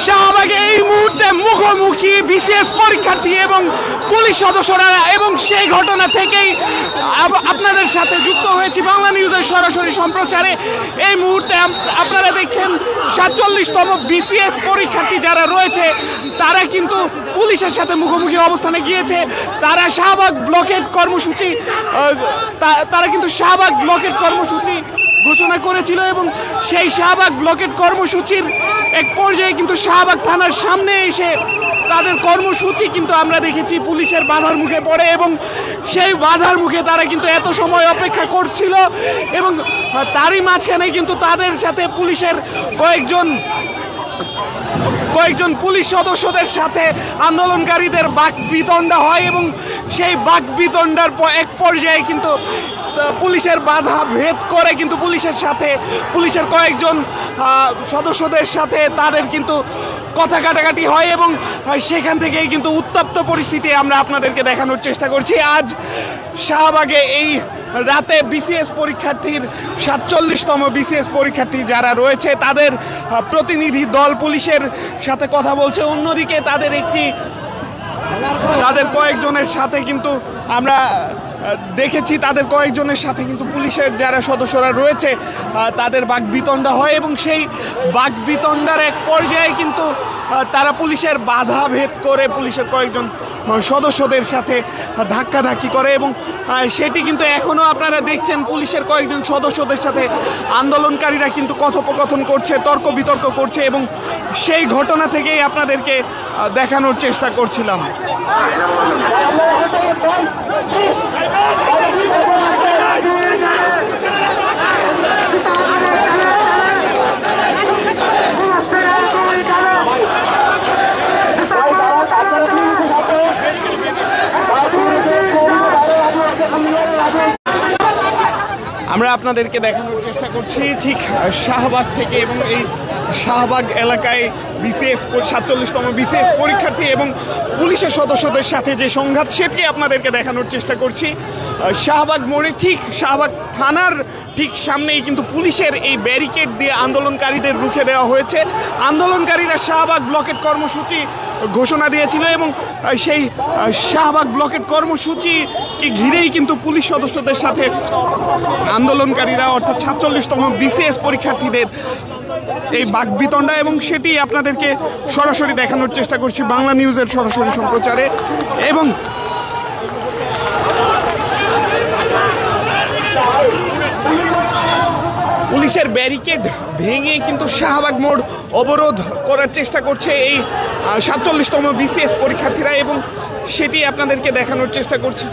শাহবাগে এই মুহূর্তে মুখোমুখি বিসিএস পরীক্ষার্থী এবং পুলিশ সদস্যরা, এবং সেই ঘটনা থেকেই আপনাদের সাথে যুক্ত হয়েছি বাংলা নিউজের সরাসরি সম্প্রচারে। এই মুহূর্তে আপনারা দেখছেন 47তম বিসিএস পরীক্ষার্থী যারা রয়েছে তারা কিন্তু পুলিশের সাথে মুখোমুখি অবস্থানে গিয়েছে। তারা শাহবাগ ব্লকেট কর্মসূচি ঘোষণা করেছিল এবং সেই শাহবাগ ব্লকেট কর্মসূচির এক পর্যায়ে কিন্তু শাহবাগ থানার সামনে এসে তাদের কর্মসূচি কিন্তু আমরা দেখেছি পুলিশের বাধার মুখে পড়ে, এবং সেই বাধার মুখে তারা কিন্তু এত সময় অপেক্ষা করছিল এবং তারই মাঝখানে কিন্তু তাদের সাথে পুলিশের কয়েকজন পুলিশ সদস্যদের সাথে আন্দোলনকারীদের বাকবিতণ্ডা হয়, এবং সেই বাকবিতণ্ডার এক পর্যায়ে কিন্তু পুলিশের বাধা ভেদ করে কিন্তু পুলিশের কয়েকজন সদস্যদের সাথে তাদের কিন্তু কথা কাটাকাটি হয়, এবং সেখান থেকেই কিন্তু উত্তপ্ত পরিস্থিতি আমরা আপনাদেরকে দেখানোর চেষ্টা করছি। আজ শাহবাগে এই রাতে বিসিএস পরীক্ষার্থীর 47তম বিসিএস পরীক্ষার্থী যারা রয়েছে তাদের প্রতিনিধি দল পুলিশের সাথে কথা বলছে। অন্যদিকে তাদের কয়েকজনের সাথে কিন্তু আমরা দেখেছি তাদের কয়েকজনের সাথে কিন্তু পুলিশের যারা সদস্যরা রয়েছে তাদের বাকবিতণ্ডা হয়, এবং সেই বাকবিতণ্ডার এক পর্যায়ে কিন্তু তারা পুলিশের বাধা ভেদ করে পুলিশের কয়েকজন সদস্যদের সাথে ধাক্কাধাক্কি করে, এবং সেটি কিন্তু এখনও আপনারা দেখছেন পুলিশের কয়েকজন সদস্যদের সাথে আন্দোলনকারীরা কিন্তু কথোপকথন করছে, তর্ক বিতর্ক করছে, এবং সেই ঘটনা থেকেই আপনাদেরকে দেখানোর চেষ্টা করছিলাম। আমরা আপনাদেরকে দেখানোর চেষ্টা করছি ঠিক শাহবাগ থেকে, এবং এই শাহবাগ এলাকায় বিসিএস 47তম বিসিএস পরীক্ষার্থী এবং পুলিশের সদস্যদের সাথে যে সংঘাত সেটি আপনাদেরকে দেখানোর চেষ্টা করছি। শাহবাগ মোড়ে ঠিক শাহবাগ থানার ঠিক সামনেই কিন্তু পুলিশের এই ব্যারিকেড দিয়ে আন্দোলনকারীদের রুখে দেওয়া হয়েছে। আন্দোলনকারীরা শাহবাগ ব্লকেট কর্মসূচি ঘোষণা দিয়েছিল, এবং সেই শাহবাগ ব্লকেট কর্মসূচিকে ঘিরেই কিন্তু পুলিশ সদস্যদের সাথে আন্দোলনকারীরা অর্থাৎ 47তম বিসিএস পরীক্ষার্থীদের এই বাকবিতণ্ডা, এবং সেটি আপনাদেরকে সরাসরি দেখানোর চেষ্টা করছি বাংলা নিউজের সরাসরি সম্প্রচারে। এবং পুলিশের ব্যারিকেড ভেঙে কিন্তু শাহবাগ মোড় অবরোধ করার চেষ্টা করছে এই 47তম বিসিএস পরীক্ষার্থীরা, এবং সেটি আপনাদেরকে দেখানোর চেষ্টা করছি।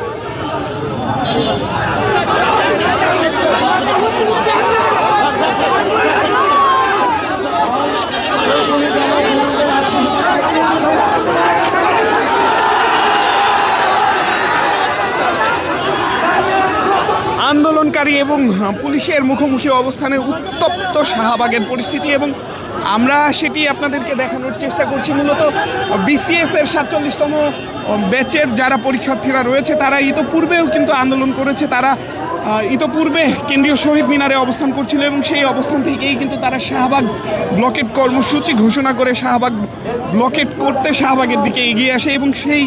আন্দোলনকারী এবং পুলিশের মুখোমুখি অবস্থানে উত্তপ্ত শাহবাগের পরিস্থিতি, এবং আমরা সেটি আপনাদেরকে দেখানোর চেষ্টা করছি। মূলত বিসিএস এর 47তম ব্যাচের যারা পরীক্ষার্থীরা রয়েছে তারা ইতোপূর্বেও কিন্তু আন্দোলন করেছে। তারা ইতোপূর্বে কেন্দ্রীয় শহীদ মিনারে অবস্থান করছিল, এবং সেই অবস্থান থেকেই কিন্তু তারা শাহবাগ ব্লকেট কর্মসূচি ঘোষণা করে শাহবাগ ব্লকেট করতে শাহবাগের দিকে এগিয়ে আসে, এবং সেই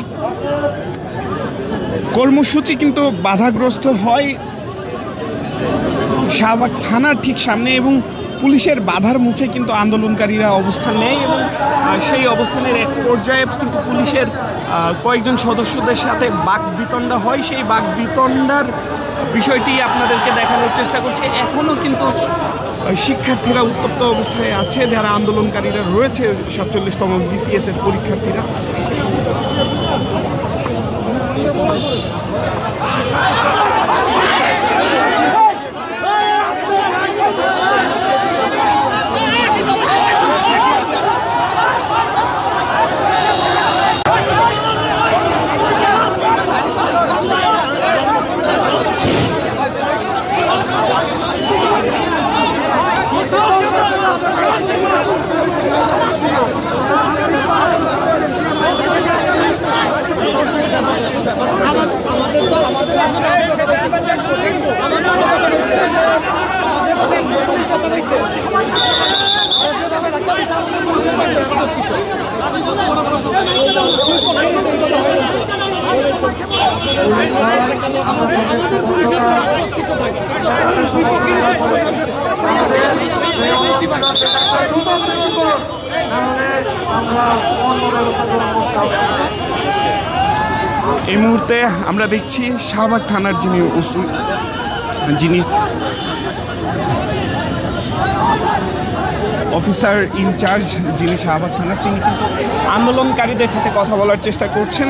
কর্মসূচি কিন্তু বাধাগ্রস্ত হয় শাহবাগ থানার ঠিক সামনে, এবং পুলিশের বাধার মুখে কিন্তু আন্দোলনকারীরা অবস্থান নেয়, এবং সেই অবস্থানের এক পর্যায়ে কিন্তু পুলিশের কয়েকজন সদস্যদের সাথে বাকবিতণ্ডা হয়। সেই বাকবিতণ্ডার বিষয়টি আপনাদেরকে দেখানোর চেষ্টা করছি। এখনও কিন্তু শিক্ষার্থীরা উত্তপ্ত অবস্থায় আছে, যারা আন্দোলনকারীরা রয়েছে 47তম বিসিএস এর পরীক্ষার্থীরা। আমাদের এই মুহূর্তে আমরা দেখছি শাহবাগ থানার যিনি অফিসার ইনচার্জ যিনি শাহবাগ থানার, তিনি কিন্তু আন্দোলনকারীদের সাথে কথা বলার চেষ্টা করছেন।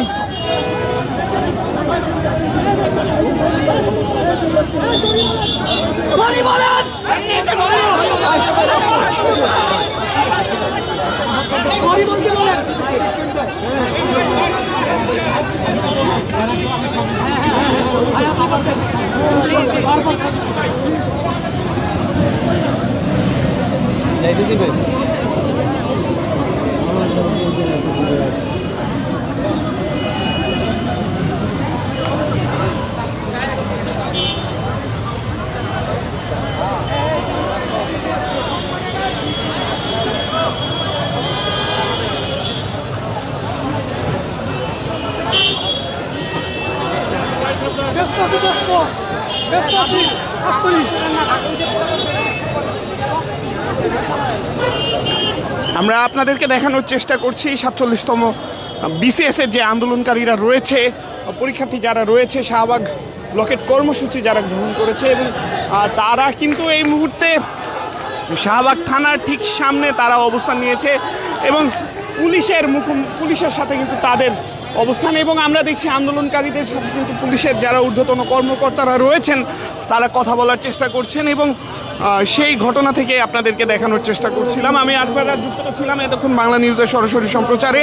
আমরা আপনাদেরকে দেখানোর চেষ্টা করছি 47তম বিসিএস এর যে আন্দোলনকারীরা রয়েছে, পরীক্ষার্থী যারা রয়েছে, শাহবাগ ব্লকেট কর্মসূচি যারা গ্রহণ করেছে, এবং তারা কিন্তু এই মুহূর্তে শাহবাগ থানার ঠিক সামনে তারা অবস্থান নিয়েছে এবং পুলিশের সাথে কিন্তু তাদের অবস্থান। এবং আমরা দেখছি আন্দোলনকারীদের সাথে কিন্তু পুলিশের যারা ঊর্ধ্বতন কর্মকর্তারা রয়েছেন তারা কথা বলার চেষ্টা করছেন, এবং সেই ঘটনা থেকে আপনাদেরকে দেখানোর চেষ্টা করছিলাম। আমি আজবার যুক্ত ছিলাম এতক্ষণ বাংলা নিউজের সরাসরি সম্প্রচারে।